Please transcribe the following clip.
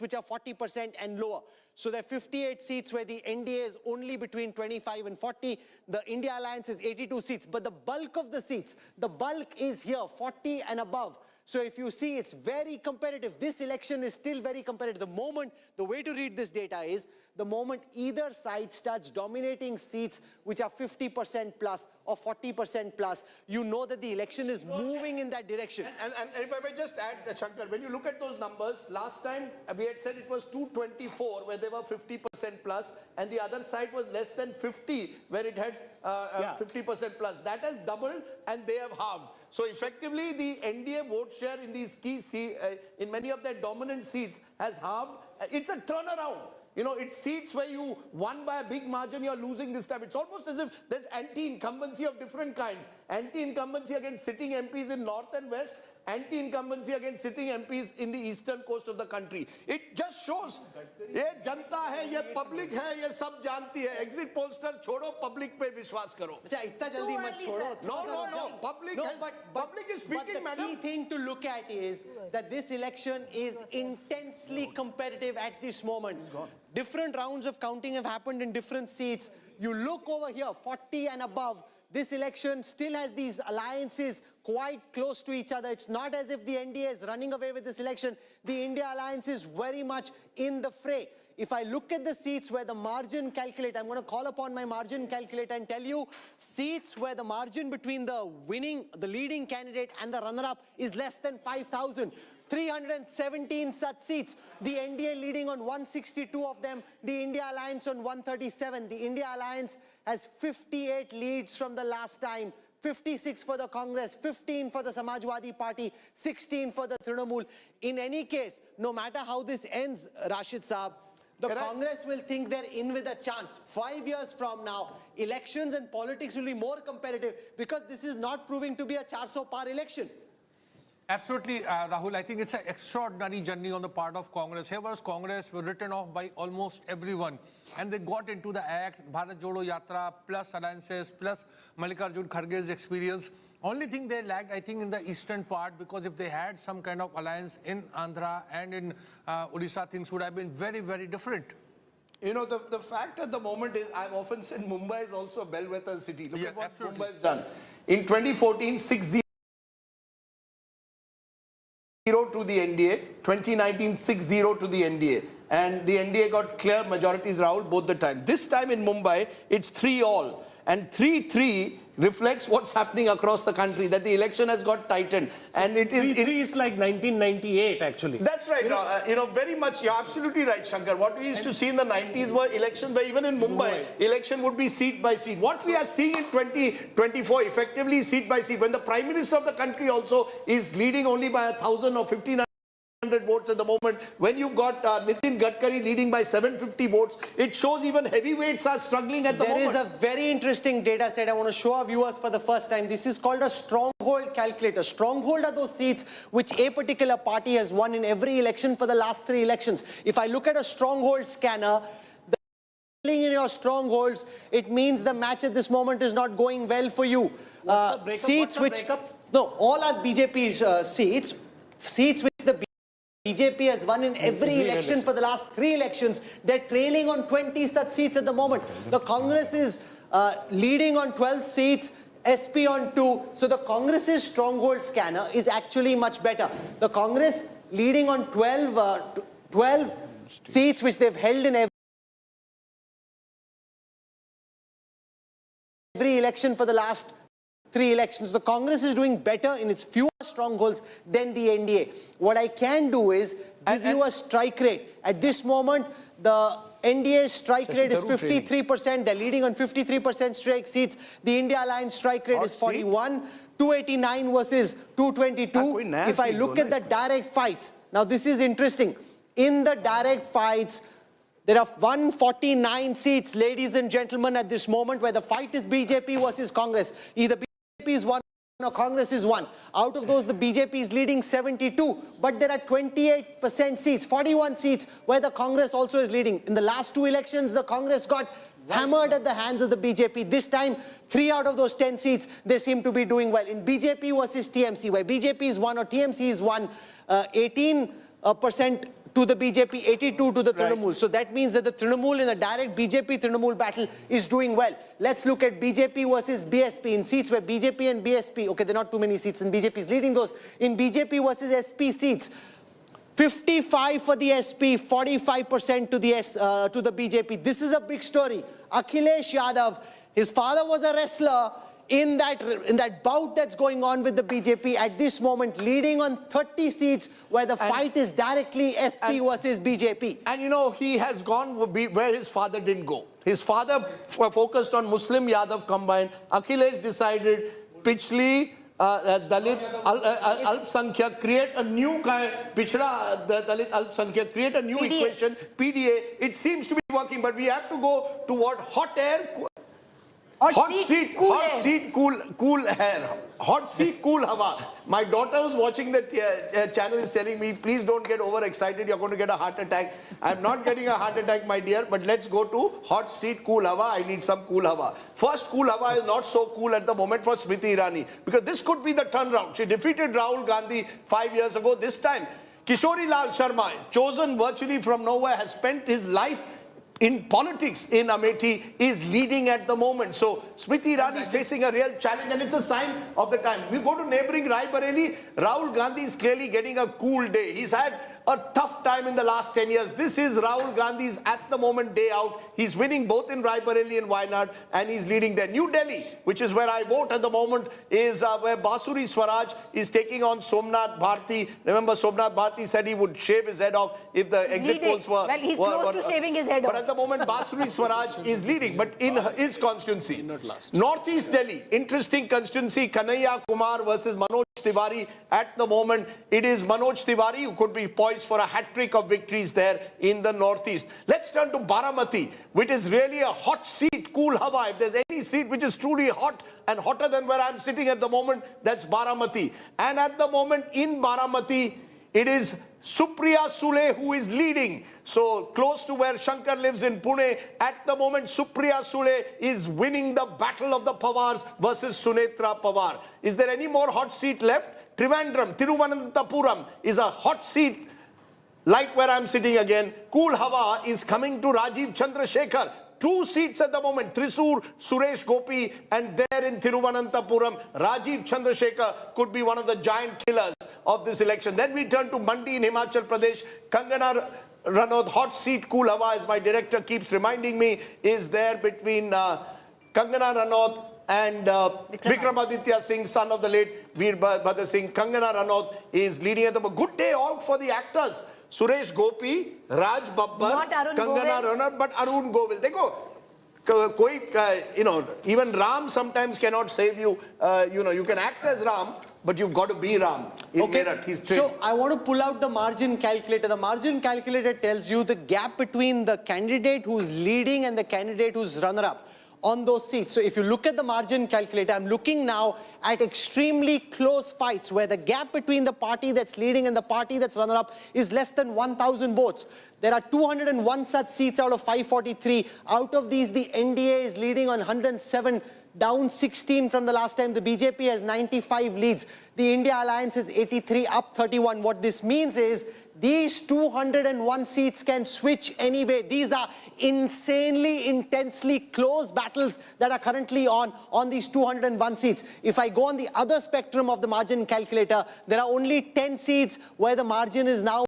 which are 40% and lower. So there are 58 seats where the NDA is only between 25 and 40. The India Alliance is 82 seats. But the bulk of the seats, the bulk is here, 40 and above. So if you see, it's very competitive. This election is still very competitive. The way to read this data is, the moment either side starts dominating seats which are 50% plus or 40% plus, you know that the election is moving in that direction. And if I may just add, Shankar, when you look at those numbers, last time we had said it was 224 where they were 50% plus, and the other side was less than 50 where it had 50% plus. That has doubled and they have halved. So effectively, the NDA vote share in these key in many of their dominant seats has halved. It's a turnaround. You know, it's seats where you won by a big margin, you're losing this time. It's almost as if there's anti-incumbency of different kinds. Anti-incumbency against sitting MPs in north and west, anti-incumbency against sitting MPs in the eastern coast of the country. It just shows, ye janta hai, ye public hai, ye sab janti hai. Exit pollster chodo, public pe vishwas karo. No. Public is speaking, madam. But the key thing to look at is that this election is intensely competitive at this moment. Different rounds of counting have happened in different seats. You look over here, 40 and above. This election still has these alliances quite close to each other. It's not as if the NDA is running away with this election. The India Alliance is very much in the fray. If I look at the seats where the margin calculate, I'm going to call upon my margin calculator and tell you seats where the margin between the leading candidate and the runner-up is less than 5,000. 317 such seats. The NDA leading on 162 of them. The India Alliance on 137. The India Alliance has 58 leads from the last time. 56 for the Congress, 15 for the Samajwadi Party, 16 for the Trinamool. In any case, no matter how this ends, Rashid Saab, the Congress will think they're in with a chance. 5 years from now, elections and politics will be more competitive because this is not proving to be a 400 par election. Absolutely, Rahul. I think it's an extraordinary journey on the part of Congress. Here was Congress were written off by almost everyone. And they got into the act, Bharat Jodo Yatra, plus alliances, plus Mallikarjun Kharge's experience. Only thing they lacked, I think, in the eastern part, because if they had some kind of alliance in Andhra and in Odisha, things would have been very, very different. You know, the fact at the moment is, I've often said Mumbai is also a bellwether city. Look at what Mumbai has done. In 2014, 6-0 to the NDA, 2019 6-0 to the NDA, and the NDA got clear majorities, Rahul, both the time. This time in Mumbai, it's 3-all, and 3-3 reflects what's happening across the country, that the election has got tightened, and it is 3-3 is like 1998 actually. That's right. You know, very much, you're absolutely right, Shankar. What we used to see in the 90s were elections where even in Mumbai, election would be seat by seat. What we are seeing in 2024 effectively seat by seat, when the Prime Minister of the country also is leading only by 1,000 or 1,500 votes at the moment, when you've got Nitin Gadkari leading by 750 votes, it shows even heavyweights are struggling at the moment. There is a very interesting data set I want to show our viewers for the first time. This is called a stronghold calculator. Stronghold are those seats which a particular party has won in every election for the last 3 elections. If I look at a stronghold scanner, in your strongholds, it means the match at this moment is not going well for you. Seats which, no, all are BJP's seats. Seats which the BJP has won in every election for the last 3 elections. They're trailing on 20 such seats at the moment. The Congress is leading on 12 seats, SP on 2. So the Congress's stronghold scanner is actually much better. The Congress leading on 12 seats which they've held in every election for the last 3 elections. The Congress is doing better in its fewer strongholds than the NDA. What I can do is give you a strike rate. At this moment, the NDA's strike rate is 53%. They're leading on 53% strike seats. The India Alliance strike rate is 41. 289 versus 222. If I look at the direct fights, now this is interesting. In the direct fights, there are 149 seats, ladies and gentlemen, at this moment, where the fight is BJP versus Congress. Either BJP is one or Congress is one. Out of those, the BJP is leading 72. But there are 28% seats, 41 seats, where the Congress also is leading. In the last 2 elections, the Congress got hammered at the hands of the BJP. This time, 3 out of those 10 seats, they seem to be doing well. In BJP versus TMC, where BJP is 1 or TMC is 1, 18% to the BJP, 82 to the Trinamool. So that means that the Trinamool in a direct BJP-Trinamool battle is doing well. Let's look at BJP versus BSP in seats where BJP and BSP, okay, there are not too many seats and BJP is leading those. In BJP versus SP seats, 55 for the SP, 45% to the BJP. This is a big story. Akhilesh Yadav, his father was a wrestler in that bout that's going on with the BJP at this moment, leading on 30 seats where the fight is directly SP versus BJP. And you know, he has gone where his father didn't go. His father focused on Muslim Yadav combined. Akhilesh decided Pichli, Dalit, Alpsankhyak, create a new kind, Pichra, Dalit, Alpsankhyak, create a new equation, PDA. It seems to be working, but we have to go toward hot air, hot seat, cool air. Hot seat, cool hawa. My daughter who's watching the channel is telling me, please don't get overexcited, you're going to get a heart attack. I'm not getting a heart attack, my dear, but let's go to hot seat, cool hawa. I need some cool hawa. First, cool hawa is not so cool at the moment for Smriti Irani, because this could be the turnaround. She defeated Rahul Gandhi 5 years ago. This time, Kishori Lal Sharma, chosen virtually from nowhere, has spent his life in politics in Amethi, is leading at the moment. So Smriti Irani facing a real challenge, and it's a sign of the time. We go to neighboring Rai Bareli. Rahul Gandhi is clearly getting a cool day. He's had a tough time in the last 10 years. This is Rahul Gandhi's at the moment day out. He's winning both in Rai Bareli and Wayanad, and he's leading there. New Delhi, which is where I vote at the moment, is where Basuri Swaraj is taking on Somnath Bharti. Remember, Somnath Bharti said he would shave his head off if the exit polls were... Well, he's close to shaving his head off. But at the moment, Basuri Swaraj is leading, but in his constituency. Northeast Delhi, interesting constituency, Kanhaiya Kumar versus Manoj Tiwari. At the moment, it is Manoj Tiwari who could be poised for a hat-trick of victories there in the Northeast. Let's turn to Baramati, which is really a hot seat, cool hawa. If there's any seat which is truly hot and hotter than where I'm sitting at the moment, that's Baramati. And at the moment in Baramati, it is Supriya Sule who is leading. So close to where Shankar lives in Pune, at the moment Supriya Sule is winning the battle of the Pawars versus Sunetra Pawar. Is there any more hot seat left? Trivandrum, Tiruvananthapuram is a hot seat like where I'm sitting again. Cool hawa is coming to Rajiv Chandrasekhar. 2 seats at the moment, Thrissur, Suresh Gopi, and there in Tiruvananthapuram, Rajiv Chandrasekhar could be one of the giant killers of this election. Then we turn to Mandi in Himachal Pradesh. Kangana Ranaut, hot seat, cool hawa, as my director keeps reminding me, is there between Kangana Ranaut and Vikramaditya Singh, son of the late Veerbhadra Singh. Kangana Ranaut is leading at the moment. Good day out for the actors. Suresh Gopi, Raj Babbar, Kangana Ranaut, but Arun Govil. Dekho, even Ram sometimes cannot save you. You can act as Ram, but you've got to be Ram. So I want to pull out the margin calculator. The margin calculator tells you the gap between the candidate who's leading and the candidate who's runner-up on those seats. So if you look at the margin calculator, I'm looking now at extremely close fights where the gap between the party that's leading and the party that's runner-up is less than 1,000 votes. There are 201 such seats out of 543. Out of these, the NDA is leading on 107, down 16 from the last time. The BJP has 95 leads. The India Alliance is 83, up 31. What this means is these 201 seats can switch anyway. These are insanely, intensely close battles that are currently on these 201 seats. If I go on the other spectrum of the margin calculator, there are only 10 seats where the margin is now